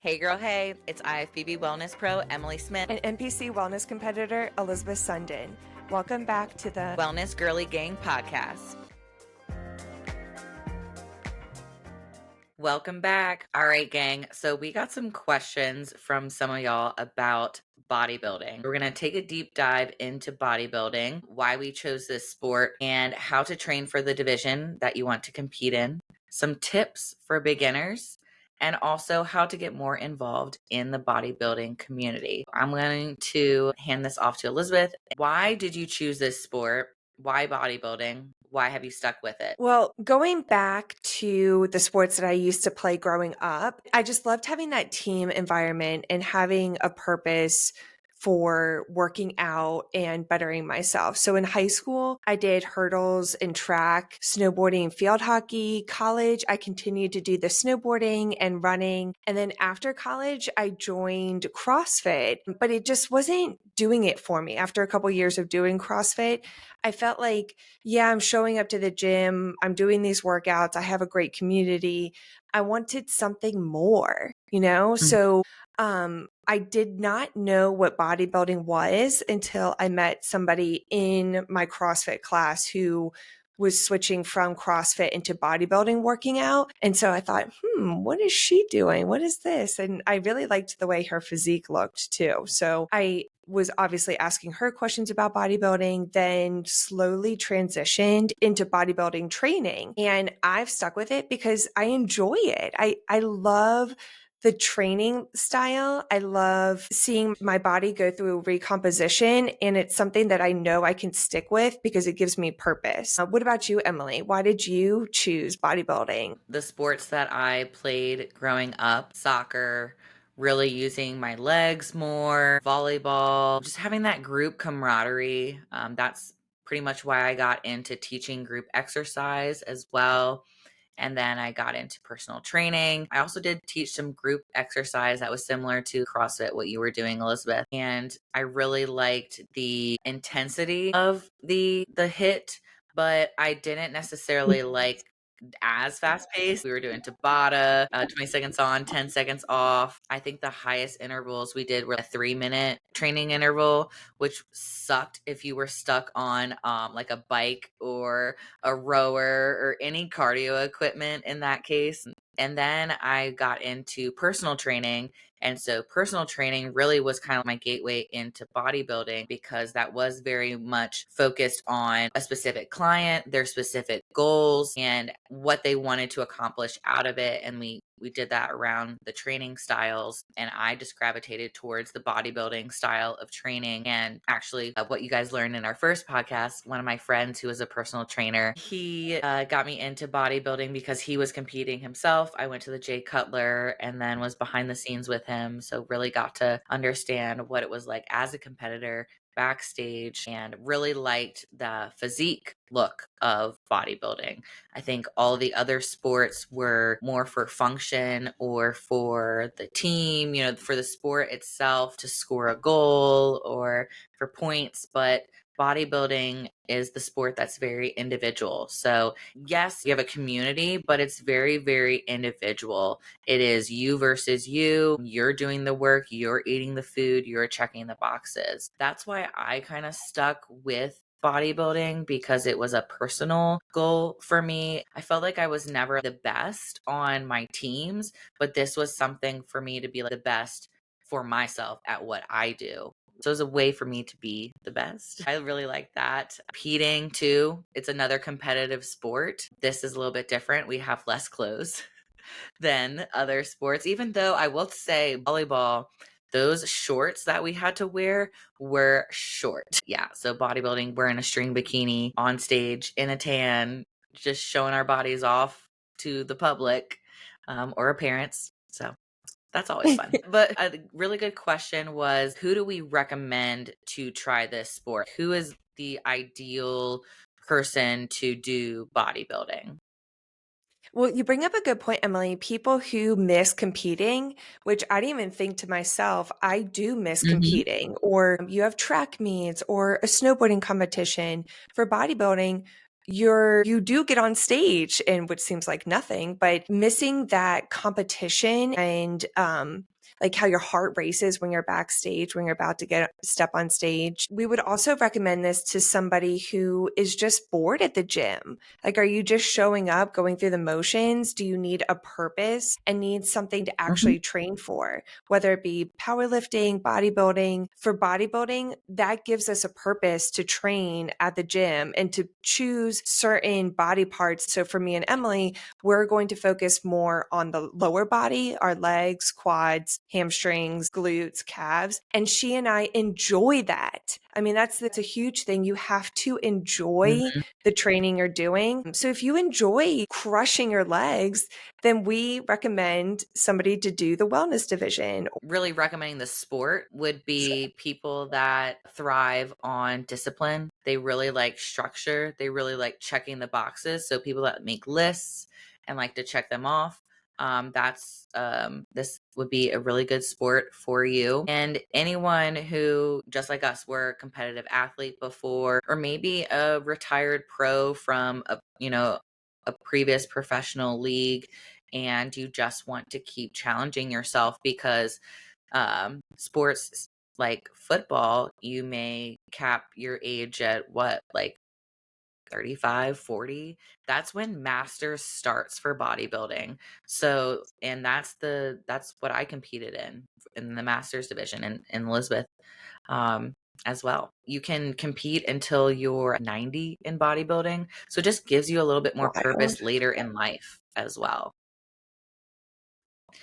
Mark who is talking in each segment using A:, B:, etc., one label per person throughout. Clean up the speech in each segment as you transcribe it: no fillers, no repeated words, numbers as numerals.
A: Hey girl, hey, it's IFBB Wellness Pro Emily Smith
B: and NPC Wellness competitor Elisabeth Sundin. Welcome back to the
A: Wellness Girlie Gang podcast. Welcome back. All right, gang. So we got some questions from some of y'all about bodybuilding. We're going to take a deep dive into bodybuilding, why we chose this sport, and how to train for the division that you want to compete in, some tips for beginners, and also how to get more involved in the bodybuilding community. I'm going to hand this off to Elisabeth. Why did you choose this sport? Why bodybuilding? Why have you stuck with it?
B: Well, going back to the sports that I used to play growing up, I just loved having that team environment and having a purpose for working out and bettering myself. So in high school, I did hurdles and track, snowboarding, field hockey. College, I continued to do the snowboarding and running. And then after college, I joined CrossFit, but it just wasn't doing it for me. After a couple years of doing CrossFit, I felt like, yeah, I'm showing up to the gym, I'm doing these workouts, I have a great community. I wanted something more, So I did not know what bodybuilding was until I met somebody in my CrossFit class who was switching from CrossFit into bodybuilding working out. And so I thought, what is she doing? What is this? And I really liked the way her physique looked too. So I was obviously asking her questions about bodybuilding, then slowly transitioned into bodybuilding training. And I've stuck with it because I enjoy it. I love the training style. I love seeing my body go through recomposition, and it's something that I know I can stick with because it gives me purpose. What about you, Emily? Why did you choose bodybuilding?
A: The sports that I played growing up, soccer, really using my legs more, volleyball, just having that group camaraderie. That's pretty much why I got into teaching group exercise as well. And then I got into personal training. I also did teach some group exercise that was similar to CrossFit, what you were doing, Elisabeth. And I really liked the intensity of the hit, but I didn't necessarily like as fast paced. We were doing Tabata, 20 seconds on, 10 seconds off. I think the highest intervals we did were a 3-minute training interval, which sucked if you were stuck on like a bike or a rower or any cardio equipment in that case. And then I got into personal training. And so personal training really was kind of my gateway into bodybuilding because that was very much focused on a specific client, their specific goals, and what they wanted to accomplish out of it. And we did that around the training styles. And I just gravitated towards the bodybuilding style of training. And actually, what you guys learned in our first podcast, one of my friends who was a personal trainer, he got me into bodybuilding because he was competing himself. I went to the Jay Cutler and then was behind the scenes with him. So really got to understand what it was like as a competitor backstage and really liked the physique look of bodybuilding. I think all the other sports were more for function or for the team, for the sport itself to score a goal or for points, but bodybuilding is the sport that's very individual. So yes, you have a community, but it's very, very individual. It is you versus you. You're doing the work, you're eating the food, you're checking the boxes. That's why I kind of stuck with bodybuilding because it was a personal goal for me. I felt like I was never the best on my teams, but this was something for me to be like the best for myself at what I do. So it was a way for me to be the best. I really like that. Competing too. It's another competitive sport. This is a little bit different. We have less clothes than other sports, even though I will say volleyball, those shorts that we had to wear were short. Yeah. So bodybuilding, we're in a string bikini on stage in a tan, just showing our bodies off to the public or our parents. So that's always fun. But a really good question was, who do we recommend to try this sport? Who is the ideal person to do bodybuilding?
B: Well, you bring up a good point, Emily. People who miss competing, which I didn't even think to myself, I do miss competing, or you have track meets or a snowboarding competition. For bodybuilding, you do get on stage, and which seems like nothing, but missing that competition and like how your heart races when you're backstage, when you're about to step on stage. We would also recommend this to somebody who is just bored at the gym. Like, are you just showing up, going through the motions? Do you need a purpose and need something to
A: Mhm.
B: actually train for? Whether it be powerlifting, bodybuilding. For bodybuilding, that gives us a purpose to train at the gym and to choose certain body parts. So for me and Emily, we're going to focus more on the lower body, our legs, quads, hamstrings, glutes, calves. And she and I enjoy that. I mean, that's a huge thing. You have to enjoy
A: Mhm.
B: the training you're doing. So if you enjoy crushing your legs, then we recommend somebody to do the wellness division.
A: Really recommending the sport would be people that thrive on discipline. They really like structure. They really like checking the boxes. So people that make lists and like to check them off. This would be a really good sport for you. And anyone who, just like us, were a competitive athlete before, or maybe a retired pro from a previous professional league, and you just want to keep challenging yourself because sports like football, you may cap your age at what, like 35, 40. That's when masters starts for bodybuilding. So, and that's what I competed in the masters division in Elizabeth, um, as well. You can compete until you're 90 in bodybuilding. So it just gives you a little bit more
B: Wild.
A: purpose later in life as well.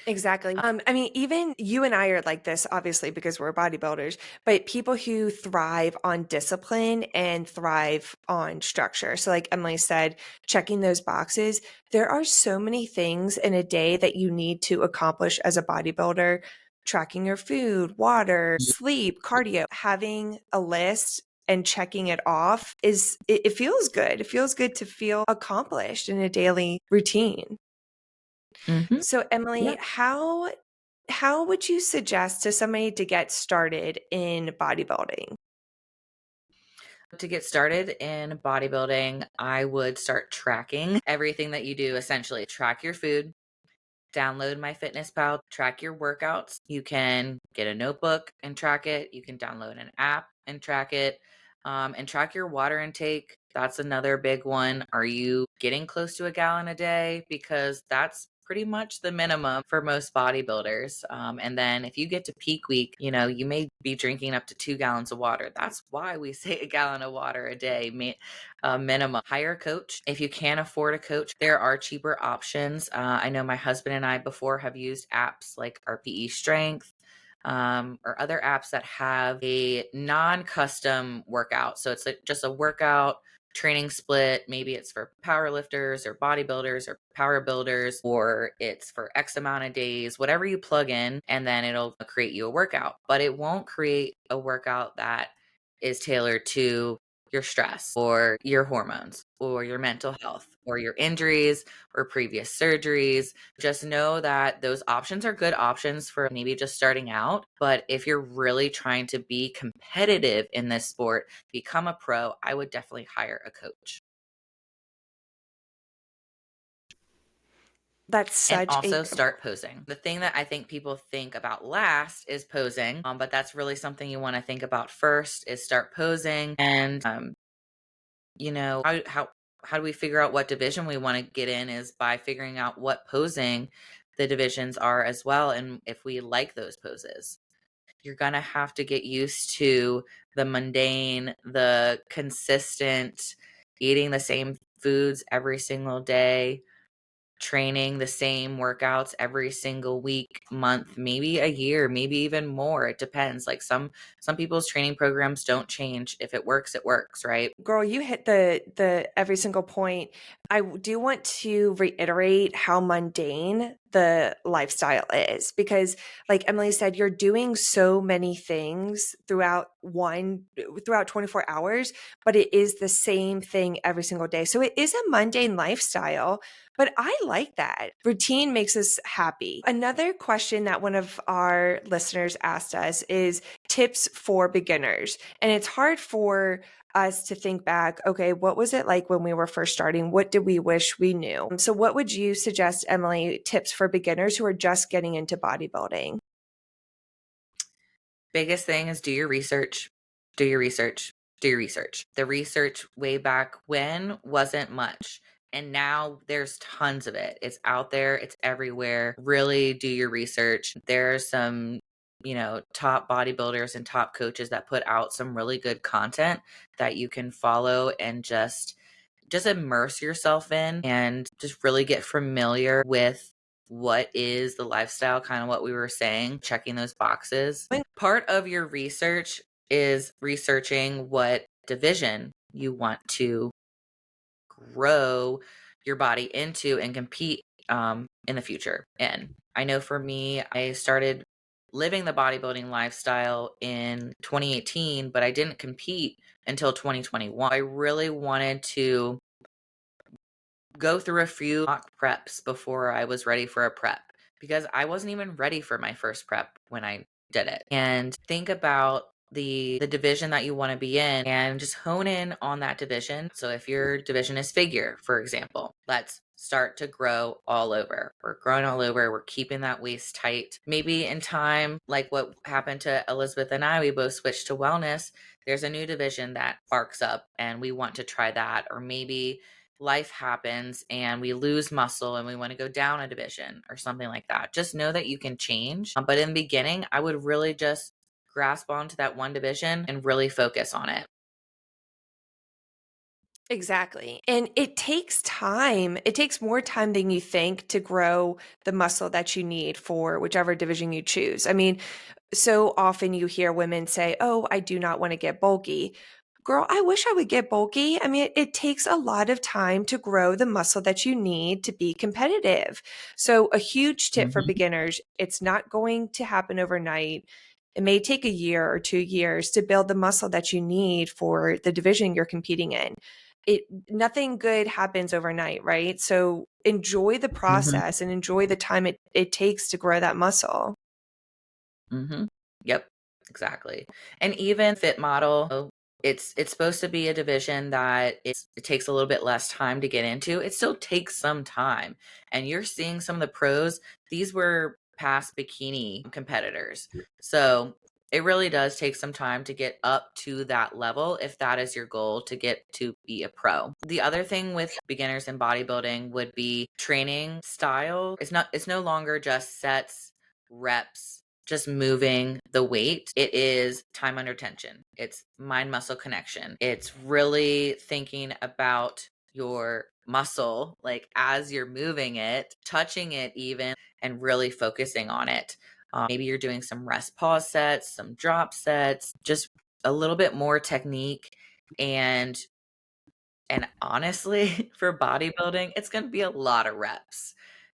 B: Exactly. I mean, even you and I are like this, obviously, because we're bodybuilders, but people who thrive on discipline and thrive on structure. So, like Emily said, checking those boxes, there are so many things in a day that you need to accomplish as a bodybuilder: tracking your food, water, sleep, cardio. Having a list and checking it off it feels good. It feels good to feel accomplished in a daily routine.
A: Mhm.
B: So,
A: Yeah.
B: Emily, how would you suggest to somebody to get started in bodybuilding?
A: To get started in bodybuilding, I would start tracking everything that you do. Essentially, track your food, download MyFitnessPal, track your workouts. You can get a notebook and track it. You can download an app and track it, and track your water intake. That's another big one. Are you getting close to a gallon a day? Because that's pretty much the minimum for most bodybuilders. And then if you get to peak week, you may be drinking up to 2 gallons of water. That's why we say a gallon of water a day, minimum. Hire a coach if you can't afford a coach. There are cheaper options. I know my husband and I before have used apps like RPE Strength, or other apps that have a non-custom workout. So it's like just a workout training split. Maybe it's for power lifters or bodybuilders or power builders, or it's for X amount of days, whatever you plug in, and then it'll create you a workout. But it won't create a workout that is tailored to your stress or your hormones or your mental health or your injuries or previous surgeries. Just know that those options are good options for maybe just starting out. But if you're really trying to be competitive in this sport, become a pro, I would definitely hire a coach.
B: That's
A: And
B: such a
A: also start posing. The thing that I think people think about last is posing, but that's really something you want to think about first is start posing. And how do we figure out what division we want to get in is by figuring out what posing the divisions are as well, and if we like those poses. You're gonna have to get used to the mundane, the consistent, eating the same foods every single day, training the same workouts every single week, month, maybe a year, maybe even more. It depends. Like some people's training programs don't change. If it works, right?
B: girl. You hit the every single point. Do want to reiterate how mundane the lifestyle is because, like Emily said, you're doing so many things throughout 24 hours, but it is the same thing every single day. So it is a mundane lifestyle. But I like that. Routine makes us happy. Another question that one of our listeners asked us is tips for beginners. And it's hard for us to think back, okay, what was it like when we were first starting? What did we wish we knew? So, what would you suggest, Emily, tips for beginners who are just getting into bodybuilding?
A: Biggest thing is do your research, do your research, do your research. The research way back when wasn't much. And now there's tons of it. It's out there, it's everywhere. Really do your research. There's some, top bodybuilders and top coaches that put out some really good content that you can follow and just immerse yourself in and just really get familiar with what is the lifestyle, kind of what we were saying, checking those boxes. Part of your research is researching what division you want to grow your body into and compete in the future in. I know for me, I started living the bodybuilding lifestyle in 2018, but I didn't compete until 2021. I really wanted to go through a few mock preps before I was ready for a prep because I wasn't even ready for my first prep when I did it. And think about the division that you want to be in and just hone in on that division. So if your division is figure, for example, let's start to grow all over. We're growing all over. We're keeping that waist tight. Maybe in time, like what happened to Elisabeth and I, we both switched to wellness. There's a new division that sparks up and we want to try that. Or maybe life happens and we lose muscle and we want to go down a division or something like that. Just know that you can change. But in the beginning, I would really just grasp onto that one division and really focus on it.
B: Exactly. And it takes time. It takes more time than you think to grow the muscle that you need for whichever division you choose. I mean, so often you hear women say, "Oh, I do not want to get bulky." Girl, I wish I would get bulky. I mean, it takes a lot of time to grow the muscle that you need to be competitive. So, a huge tip for
A: Mhm.
B: beginners, it's not going to happen overnight. It may take a year or 2 years to build the muscle that you need for the division you're competing in. Nothing good happens overnight, right? So enjoy the
A: Mhm.
B: process and enjoy the time it takes to grow that muscle.
A: Mhm. Yep, exactly. And even fit model, it's supposed to be a division that it takes a little bit less time to get into. It still takes some time. And you're seeing some of the pros, these were past bikini competitors. So it really does take some time to get up to that level if that is your goal to get to be a pro. The other thing with beginners in bodybuilding would be training style. It's no longer just sets, reps, just moving the weight. It is time under tension. It's mind muscle connection. It's really thinking about your muscle, like as you're moving it, touching it even, and really focusing on it. Maybe you're doing some rest pause sets, some drop sets, just a little bit more technique. And honestly, for bodybuilding, it's going to be a lot of reps.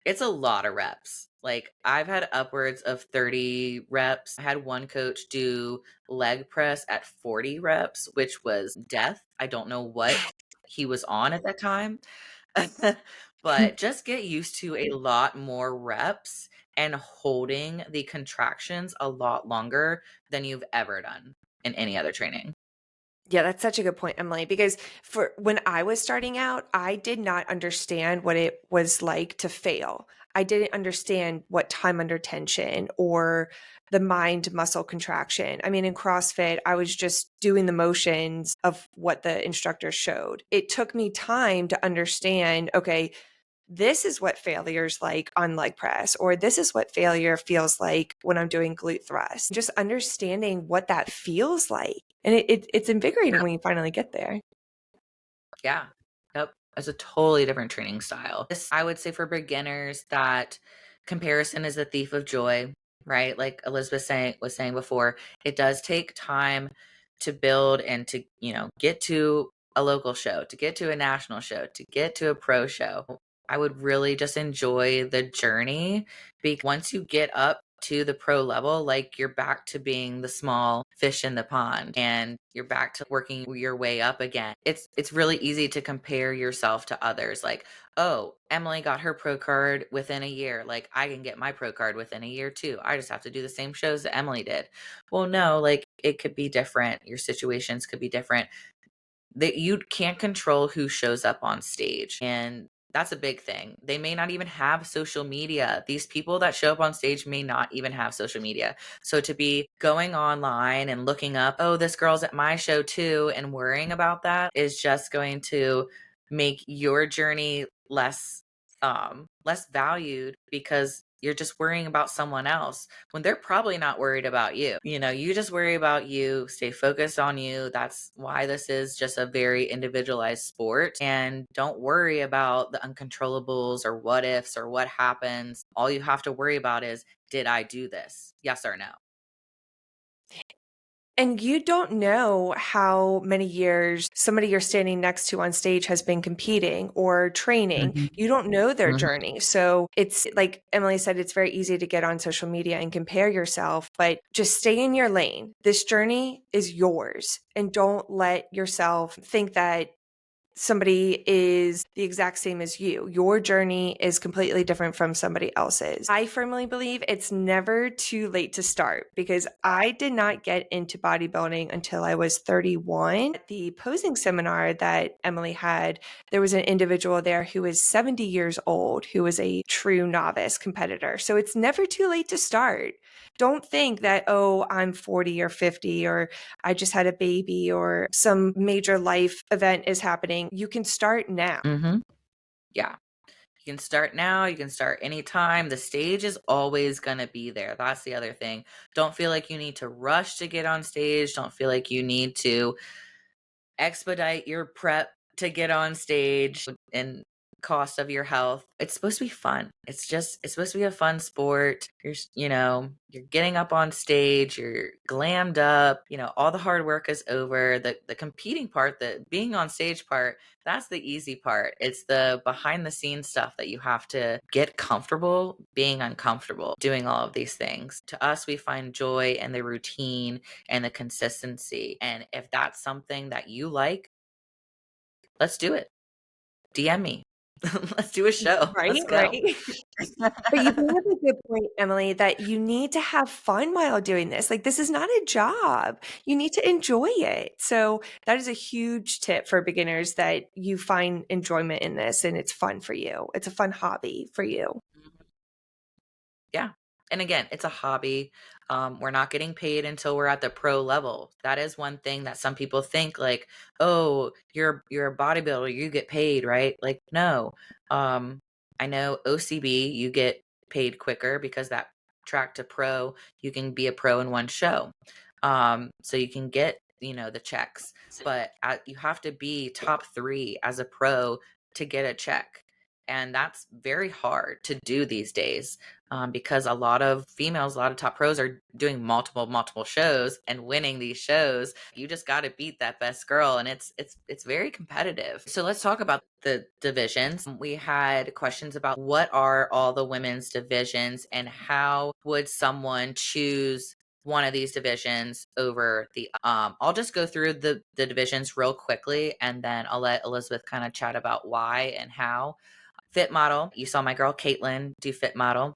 A: It's a lot of reps. Like I've had upwards of 30 reps. I had one coach do leg press at 40 reps, which was death. I don't know what he was on at that time. But just get used to a lot more reps and holding the contractions a lot longer than you've ever done in any other training.
B: Yeah, that's such a good point, Emily, because for when I was starting out, I did not understand what it was like to fail. I didn't understand what time under tension or the mind muscle contraction. I mean, in CrossFit, I was just doing the motions of what the instructor showed. It took me time to understand, okay, this is what failure's like on leg press, or this is what failure feels like when I'm doing glute thrust. Just understanding what that feels like. And it's invigorating when you finally get there.
A: Yeah. Yep. It's a totally different training style. This, I would say for beginners that comparison is a thief of joy, right? Like Elizabeth was saying before, it does take time to build and to, get to a local show, to get to a national show, to get to a pro show. I would really just enjoy the journey because once you get up to the pro level, like you're back to being the small fish in the pond and you're back to working your way up again. It's really easy to compare yourself to others. Like, oh, Emily got her pro card within a year. Like I can get my pro card within a year too. I just have to do the same shows that Emily did. Well, no, like it could be different. Your situations could be different. That you can't control who shows up on stage. And That's a big thing. They may not even have social media. These people that show up on stage may not even have social media. So to be going online and looking up, oh, this girl's at my show too, and worrying about that is just going to make your journey less valued because you're just worrying about someone else when they're probably not worried about you. You just worry about you, stay focused on you. That's why this is just a very individualized sport. And don't worry about the uncontrollables or what ifs or what happens. All you have to worry about is, did I do this? Yes or no?
B: And you don't know how many years somebody you're standing next to on stage has been competing or training.
A: Mhm.
B: You don't know their
A: Mhm.
B: journey. So it's like Emily said, it's very easy to get on social media and compare yourself, but just stay in your lane. This journey is yours. And don't let yourself think that somebody is the exact same as you. Your journey is completely different from somebody else's. I firmly believe it's never too late to start because I did not get into bodybuilding until I was 31. At the posing seminar that Emily had, there was an individual there who was 70 years old, who was a true novice competitor. So it's never too late to start. Don't think that, oh, I'm 40 or 50 or I just had a baby or some major life event is happening. You can start now.
A: Mhm. Yeah. You can start now, you can start anytime. The stage is always going to be there. That's the other thing. Don't feel like you need to rush to get on stage. Don't feel like you need to expedite your prep to get on stage and cost of your health. It's supposed to be fun. It's supposed to be a fun sport. You're getting up on stage, you're glammed up, all the hard work is over. The competing part, the being on stage part, that's the easy part. It's the behind the scenes stuff that you have to get comfortable being uncomfortable doing all of these things. To us, we find joy in the routine and the consistency. And if that's something that you like, let's do it. DM me. Let's do a show.
B: Right,
A: Let's go.
B: right. But you bring up a good point, Emily, that you need to have fun while doing this. Like, this is not a job. You need to enjoy it. So, that is a huge tip for beginners that you find enjoyment in this and it's fun for you. It's a fun hobby for you.
A: Yeah. And again, it's a hobby. We're not getting paid until we're at the pro level. That is one thing that some people think like, oh, you're a bodybuilder, you get paid, right? Like, no. Um, I know OCB, you get paid quicker because that track to pro, you can be a pro in one show. So you can get, the checks, but you have to be top 3 as a pro to get a check. And that's very hard to do these days because a lot of females, a lot of top pros are doing multiple shows and winning these shows. You just got to beat that best girl, and it's very competitive. So let's talk about the divisions. We had questions about what are all the women's divisions and how would someone choose one of these divisions over the I'll just go through the divisions real quickly and then I'll let Elisabeth kind of chat about why and how. Fit model. You saw my girl Caitlin do fit model.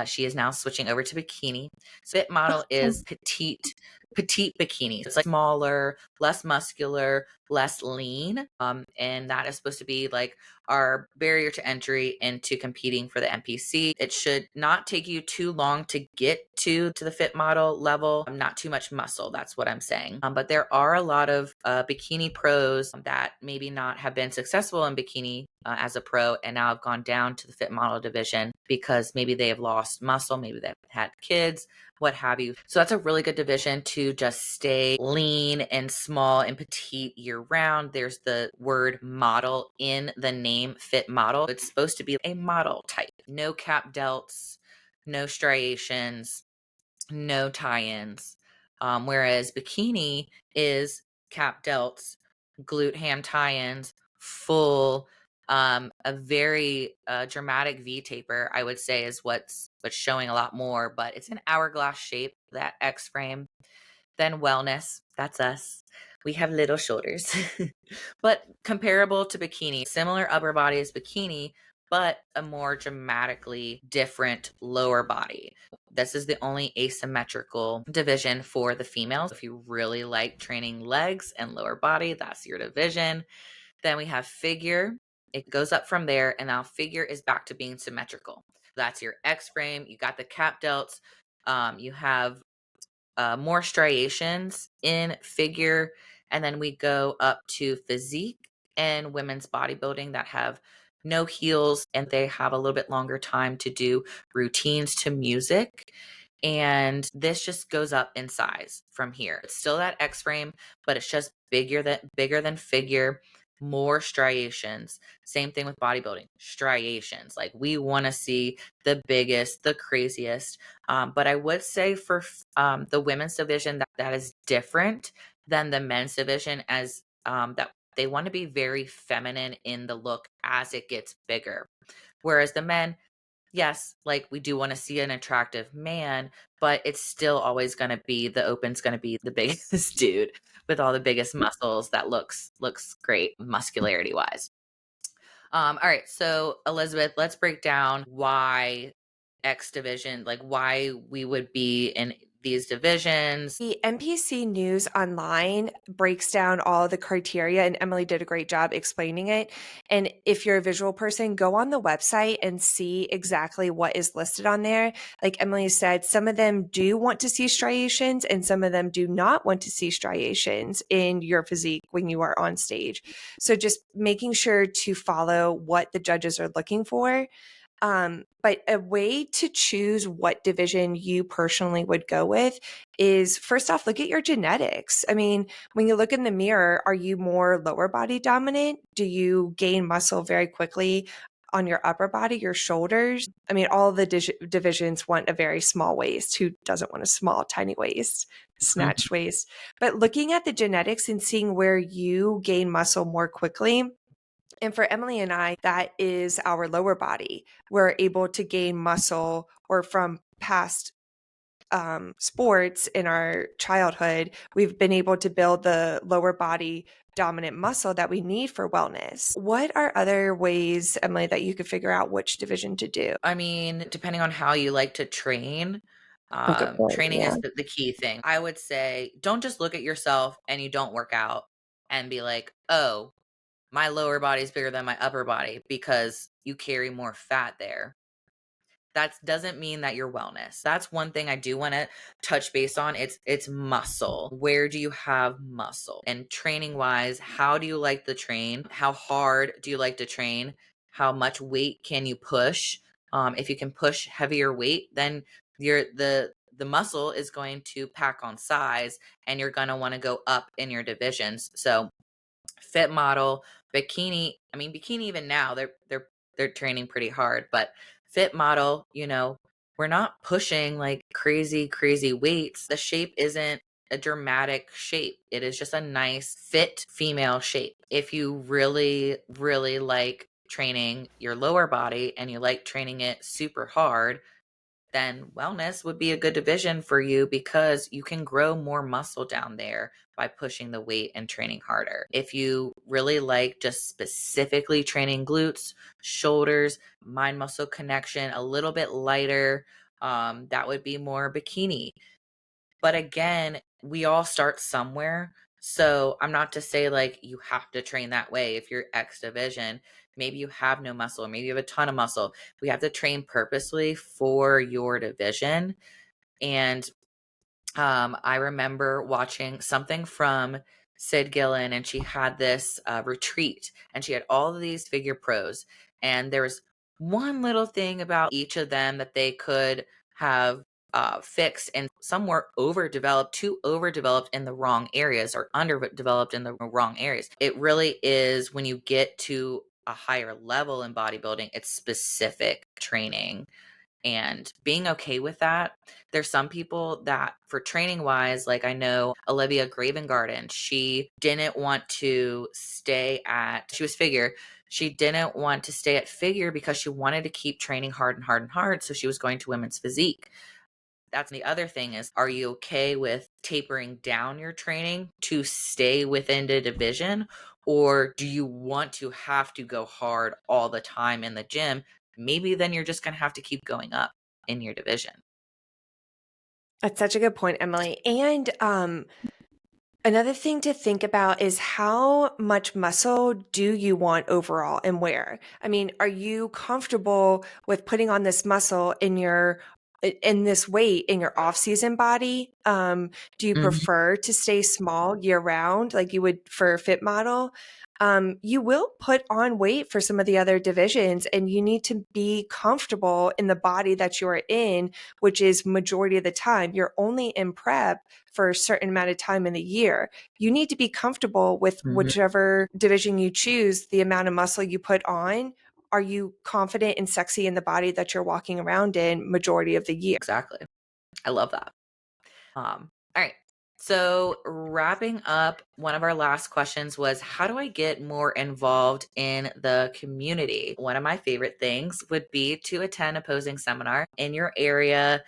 A: She is now switching over to bikini. So fit model is petite bikini. It's like smaller, less muscular, less lean. And that is supposed to be like our barrier to entry into competing for the NPC. It should not take you too long to get to the fit model level. Not too much muscle. That's what I'm saying. But there are a lot of bikini pros that maybe not have been successful in bikini as a pro and now have gone down to the fit model division because maybe they have lost muscle, maybe they've had kids, what have you. So that's a really good division to just stay lean and small and petite year round. There's the word model in the name, fit model. It's supposed to be a model type. No cap delts, no striations, no tie-ins. Whereas bikini is cap delts, glute ham tie-ins, full, a very dramatic V taper, I would say is what's showing a lot more, but it's an hourglass shape, that X frame. Then wellness, that's us. We have little shoulders, but comparable to bikini, similar upper body as bikini, but a more dramatically different lower body. This is the only asymmetrical division for the females. If you really like training legs and lower body, that's your division. Then we have figure. It goes up from there, and now figure is back to being symmetrical. That's your X frame. You got the cap delts. You have more striations in figure, and then we go up to physique and women's bodybuilding that have no heels, and they have a little bit longer time to do routines to music. And this just goes up in size from here. It's still that X frame, but it's just bigger than figure, more striations. Same thing with bodybuilding, striations. Like we want to see the biggest, the craziest. But I would say for the women's division, that is different than the men's division, as that they want to be very feminine in the look as it gets bigger. Whereas the men, yes, like we do want to see an attractive man, but it's still always going to be the open's going to be the biggest dude with all the biggest muscles that looks great muscularity wise. All right, so Elizabeth, let's break down why X division, like why we would be in these divisions.
B: The NPC News Online breaks down all the criteria, and Emily did a great job explaining it. And if you're a visual person, go on the website and see exactly what is listed on there. Like Emily said, some of them do want to see striations, and some of them do not want to see striations in your physique when you are on stage. So just making sure to follow what the judges are looking for. But a way to choose what division you personally would go with is, first off, look at your genetics. I mean, when you look in the mirror, are you more lower body dominant? Do you gain muscle very quickly on your upper body, your shoulders? I mean, all the divisions want a very small waist. Who doesn't want a small, tiny waist, snatched waist? But looking at the genetics and seeing where you gain muscle more quickly. And for Emily and I, that is our lower body. We're able to gain muscle, or from past sports in our childhood, we've been able to build the lower body dominant muscle that we need for wellness. What are other ways, Emily, that you could figure out which division to do?
A: I mean, depending on how you like to train,
B: Good point.
A: training
B: Yeah.
A: is the key thing. I would say don't just look at yourself and you don't work out and be like, oh, my lower body is bigger than my upper body because you carry more fat there. That doesn't mean that you're wellness. That's one thing I do want to touch base on. It's muscle. Where do you have muscle? And training wise, how do you like to train? How hard do you like to train? How much weight can you push? If you can push heavier weight, then the muscle is going to pack on size, and you're going to want to go up in your divisions. So fit model, bikini. I mean, bikini even now they're training pretty hard, but fit model, we're not pushing like crazy weights. The shape isn't a dramatic shape. It is just a nice fit female shape. If you really like training your lower body and you like training it super hard, then wellness would be a good division for you because you can grow more muscle down there by pushing the weight and training harder. If you really like just specifically training glutes, shoulders, mind muscle connection, a little bit lighter, that would be more bikini. But again, we all start somewhere. So I'm not to say like you have to train that way. If you're X division, maybe you have no muscle, or maybe you have a ton of muscle. We have to train purposely for your division. And I remember watching something from Sid Gillen, and she had this retreat, and she had all of these figure pros. And there was one little thing about each of them that they could have fixed, and some were overdeveloped, too overdeveloped in the wrong areas, or underdeveloped in the wrong areas. It really is when you get to a higher level in bodybuilding, it's specific training and being okay with that. There's some people that for training wise, like I know Olivia Gravengarden, she didn't want to she was figure. She didn't want to stay at figure because she wanted to keep training hard and hard and hard. So she was going to women's physique. That's the other thing is, are you okay with tapering down your training to stay within the division? Or do you want to have to go hard all the time in the gym? Maybe then you're just going to have to keep going up in your division.
B: That's such a good point, Emily. And Another thing to think about is how much muscle do you want overall and where? I mean, are you comfortable with putting on this muscle in this weight in your off-season body? Do you
A: Mhm.
B: prefer to stay small year round like you would for a fit model? You will put on weight for some of the other divisions, and you need to be comfortable in the body that you're in, which is majority of the time. You're only in prep for a certain amount of time in the year. You need to be comfortable with
A: Mhm.
B: whichever division you choose, the amount of muscle you put on. Are you confident and sexy in the body that you're walking around in majority of the year?
A: Exactly. I love that. All right. So, wrapping up, one of our last questions was, how do I get more involved in the community? One of my favorite things would be to attend a posing seminar in your area.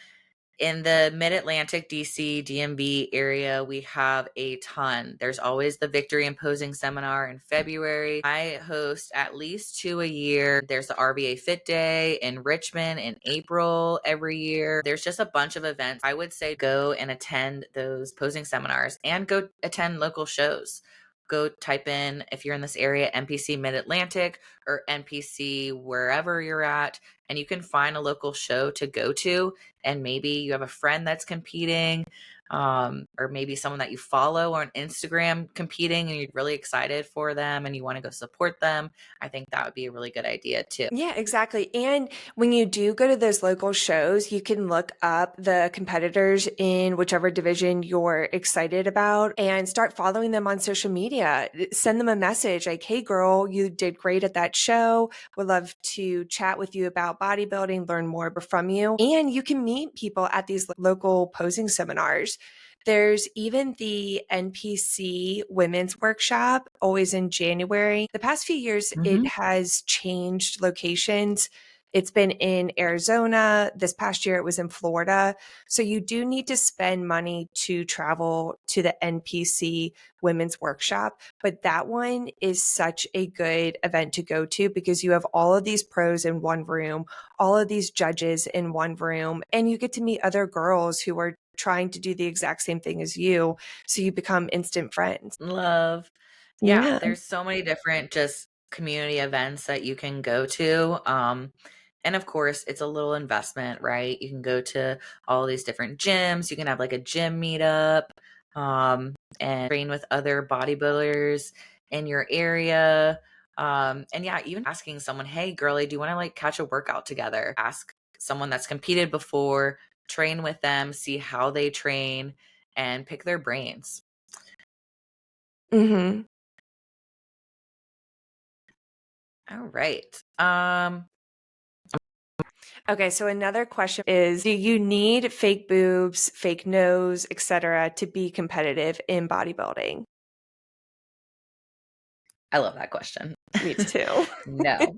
A: In the Mid-Atlantic, DC, DMV area, we have a ton. There's always the Victory and Posing Seminar in February. I host at least 2 a year. There's the RVA Fit Day in Richmond in April every year. There's just a bunch of events. I would say go and attend those posing seminars and go attend local shows. Go type in, if you're in this area, NPC Mid-Atlantic or NPC wherever you're at, and you can find a local show to go to, and maybe you have a friend that's competing, or maybe someone that you follow on Instagram competing and you're really excited for them and you want to go support them. I think that would be a really good idea too.
B: Yeah, exactly. And when you do go to those local shows, you can look up the competitors in whichever division you're excited about and start following them on social media. Send them a message like, hey, girl, you did great at that show. Would love to chat with you about bodybuilding, learn more from you. And you can meet people at these local posing seminars. There's even the NPC Women's Workshop, always in January. The past few years, it
A: Hmm.
B: has changed locations. It's been in Arizona. This past year, it was in Florida. So you do need to spend money to travel to the NPC Women's Workshop. But that one is such a good event to go to because you have all of these pros in one room, all of these judges in one room, and you get to meet other girls who are trying to do the exact same thing as you. So you become instant friends.
A: Love. Yeah,
B: Yeah.
A: there's so many different just community events that you can go to. And of course, it's a little investment, right? You can go to all these different gyms. You can have like a gym meetup, and train with other bodybuilders in your area. And yeah, even asking someone, hey, girlie, do you want to like catch a workout together? Ask someone that's competed before, train with them, see how they train, and pick their brains.
B: Hmm.
A: All right.
B: Okay, so another question is, do you need fake boobs, fake nose, etc., to be competitive in bodybuilding?
A: I love that question.
B: Me too.
A: No.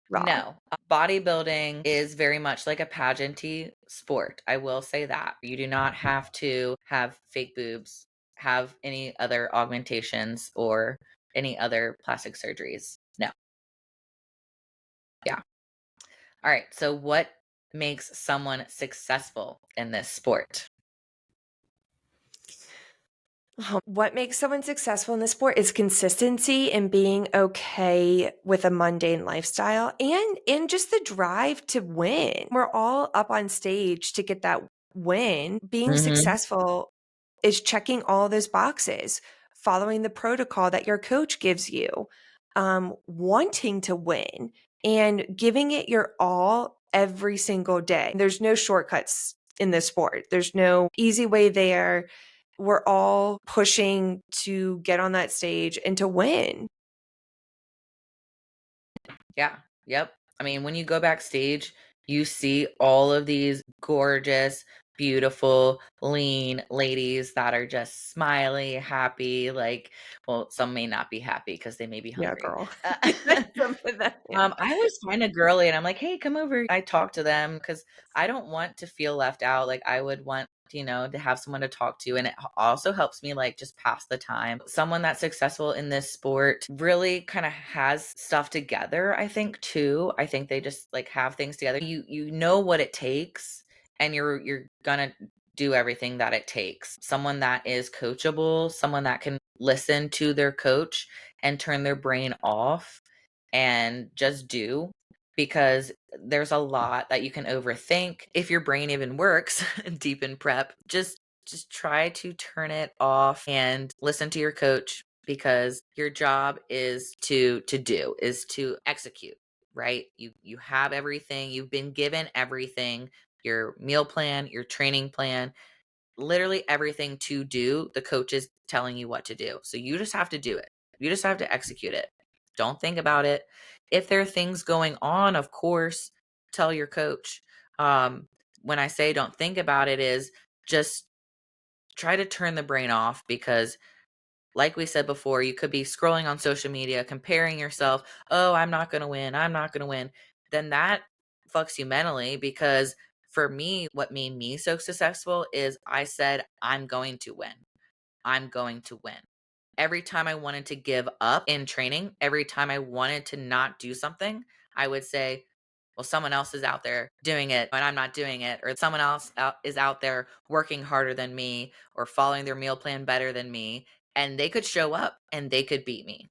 B: Wrong.
A: No. Bodybuilding is very much like a pageanty sport. I will say that. You do not have to have fake boobs, have any other augmentations, or any other plastic surgeries. No. Yeah. All right. So, what makes someone successful in this sport?
B: What makes someone successful in the sport is consistency and being okay with a mundane lifestyle and just the drive to win. We're all up on stage to get that win. Being
A: Hmm.
B: successful is checking all those boxes, following the protocol that your coach gives you, wanting to win and giving it your all every single day. There's no shortcuts in this sport. There's no easy way there. We're all pushing to get on that stage and to win.
A: Yeah. Yep. I mean, when you go backstage, you see all of these gorgeous, beautiful, lean ladies that are just smiley, happy. Like, well, some may not be happy because they may be
B: Yeah,
A: hungry.
B: girl.
A: Uh,
B: Some of that, yeah.
A: I always find a girly and I'm like, hey, come over. I talk to them because I don't want to feel left out. Like, I would want, to have someone to talk to. And it also helps me, like, just pass the time. Someone that's successful in this sport really kind of has stuff together, I think, too. I think they just like have things together. You know what it takes and you're gonna do everything that it takes. Someone that is coachable, someone that can listen to their coach and turn their brain off and just do, because there's a lot that you can overthink. If your brain even works deep in prep, just try to turn it off and listen to your coach, because your job is to execute, right? You have everything, you've been given everything, your meal plan, your training plan, literally everything to do. The coach is telling you what to do. So you just have to do it. You just have to execute it. Don't think about it. If there are things going on, of course, tell your coach. When I say don't think about it, is just try to turn the brain off, because like we said before, you could be scrolling on social media, comparing yourself. Oh, I'm not going to win. I'm not going to win. Then that fucks you mentally, because for me, what made me so successful is I said, I'm going to win. I'm going to win. Every time I wanted to give up in training, every time I wanted to not do something, I would say, well, someone else is out there doing it and I'm not doing it, or someone else is out there working harder than me or following their meal plan better than me, and they could show up and they could beat me.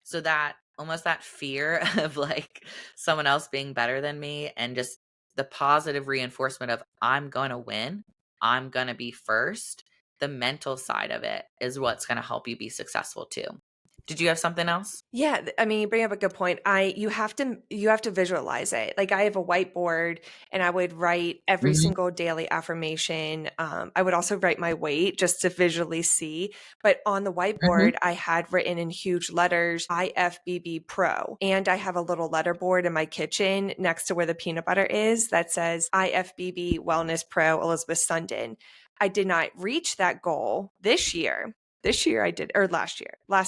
A: So that almost that fear of like someone else being better than me, and just the positive reinforcement of I'm going to win, I'm going to be first, the mental side of it is what's going to help you be successful too. Did you have something else?
B: Yeah, I mean, you bring up a good point. You have to visualize it. Like I have a whiteboard and I would write every
A: Mhm.
B: single daily affirmation. I would also write my weight just to visually see. But on the
A: Mhm.
B: whiteboard, I had written in huge letters IFBB Pro. And I have a little letterboard in my kitchen next to where the peanut butter is that says IFBB Wellness Pro Elizabeth Sundin. I did not reach that goal this year. This year I did, or last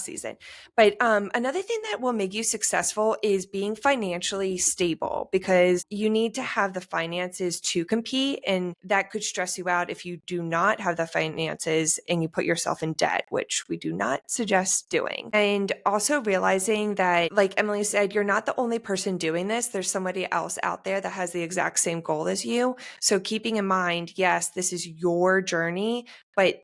B: season. But another thing that will make you successful is being financially stable, because you need to have the finances to compete. And that could stress you out if you do not have the finances and you put yourself in debt, which we do not suggest doing. And also realizing that, like Emily said, you're not the only person doing this. There's somebody else out there that has the exact same goal as you. So keeping in mind, yes, this is your journey, but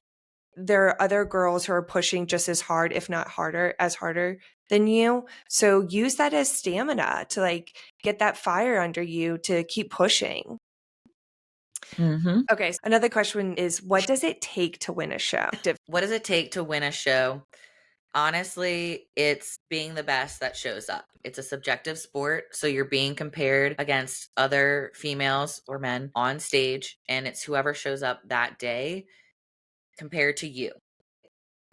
B: there are other girls who are pushing just as hard, if not harder than you. So use that as stamina to like get that fire under you to keep pushing.
A: Mhm.
B: Okay. So another question is, what does it take to win a show?
A: What does it take to win a show? Honestly, it's being the best that shows up. It's a subjective sport, so you're being compared against other females or men on stage, and it's whoever shows up that day compared to you.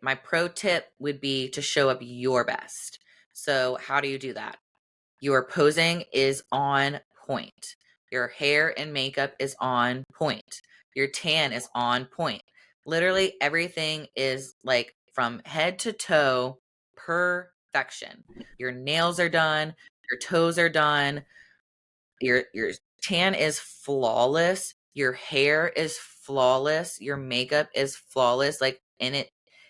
A: My pro tip would be to show up your best. So, how do you do that? Your posing is on point. Your hair and makeup is on point. Your tan is on point. Literally everything is like from head to toe perfection. Your nails are done, your toes are done, your tan is flawless, your hair is flawless, your makeup is flawless, like, and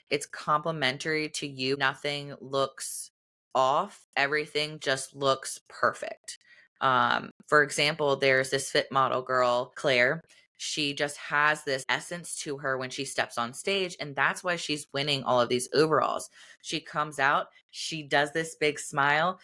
A: it's complimentary to you. Nothing looks off, everything just looks perfect. For example, there's this fit model girl, Claire. She just has this essence to her when she steps on stage, and that's why she's winning all of these overalls. She comes out, she does this big smile,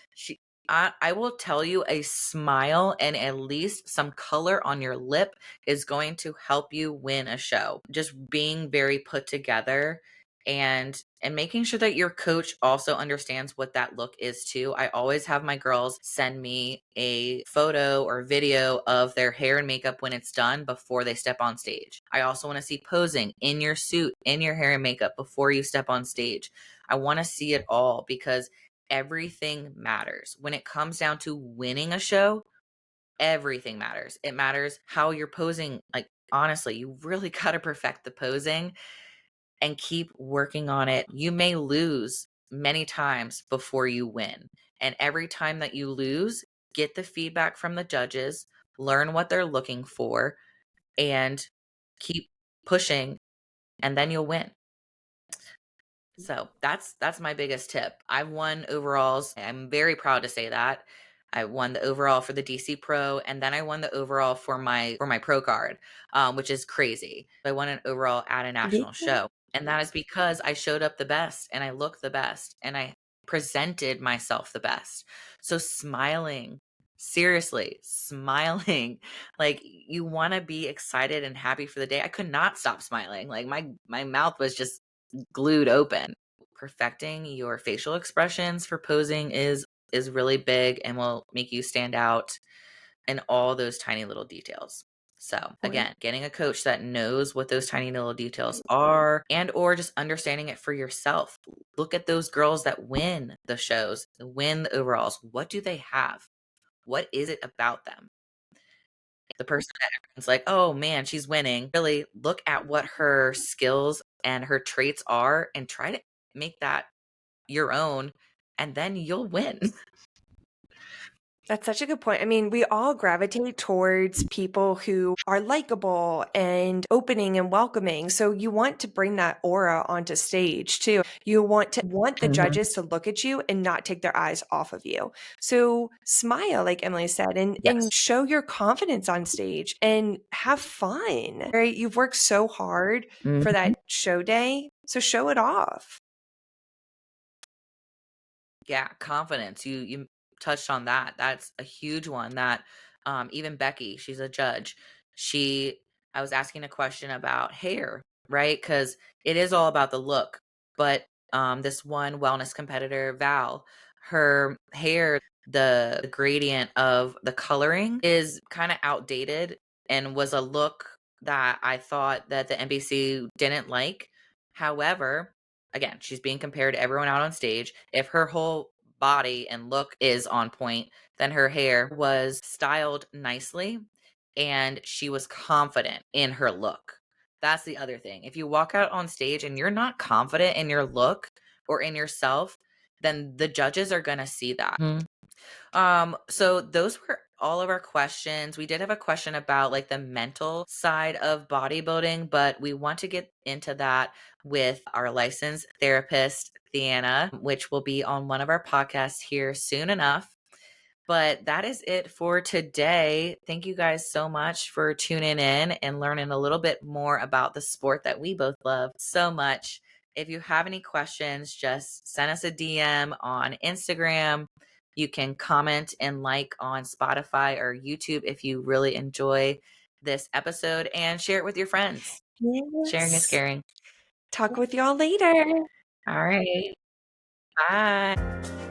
A: I will tell you, a smile and at least some color on your lip is going to help you win a show. Just being very put together, and making sure that your coach also understands what that look is too. I always have my girls send me a photo or video of their hair and makeup when it's done before they step on stage. I also want to see posing in your suit, in your hair and makeup before you step on stage. I want to see it all, because everything matters. When it comes down to winning a show, everything matters. It matters how you're posing. Like, honestly, you really got to perfect the posing and keep working on it. You may lose many times before you win. And every time that you lose, get the feedback from the judges, learn what they're looking for, and keep pushing, and then you'll win. So that's my biggest tip. I've won overalls. I'm very proud to say that. I won the overall for the DC Pro, and then I won the overall for my pro card, which is crazy. I won an overall at a national
B: Yeah.
A: show, and that is because I showed up the best, and I looked the best, and I presented myself the best. So smiling, seriously, smiling, like you want to be excited and happy for the day. I could not stop smiling. Like my mouth was just glued open. Perfecting your facial expressions for posing is really big and will make you stand out in all those tiny little details. So,
B: Right.
A: again, getting a coach that knows what those tiny little details are and or just understanding it for yourself. Look at those girls that win the shows, win the overalls. What do they have? What is it about them? The person that everyone's like, "Oh man, she's winning." Really look at what her skills and her traits are and try to make that your own, and then you'll win.
B: That's such a good point. I mean, we all gravitate towards people who are likable and opening and welcoming. So you want to bring that aura onto stage too. You want the
A: Mhm.
B: judges to look at you and not take their eyes off of you. So smile, like Emily said, and
A: Yes.
B: show your confidence on stage and have fun. Right? You've worked so hard for
A: Mhm.
B: that show day. So show it off.
A: Yeah, confidence. You touched on that. That's a huge one that even Becky, she's a judge. She I was asking a question about hair, right? Cuz it is all about the look. But this one wellness competitor, Val, her hair, the gradient of the coloring is kind of outdated and was a look that I thought that the NBC didn't like. However, again, she's being compared to everyone out on stage. If her whole body and look is on point, then her hair was styled nicely and she was confident in her look. That's the other thing. If you walk out on stage and you're not confident in your look or in yourself, then the judges are going to see that. So those were all of our questions. We did have a question about like the mental side of bodybuilding, but we want to get into that with our licensed therapist, Theana, which will be on one of our podcasts here soon enough. But that is it for today. Thank you guys so much for tuning in and learning a little bit more about the sport that we both love so much. If you have any questions, just send us a DM on Instagram. You can comment and like on Spotify or YouTube if you really enjoy this episode and share it with your friends. Sharing is
B: Yes.
A: caring.
B: Talk with y'all later.
A: All right. Bye.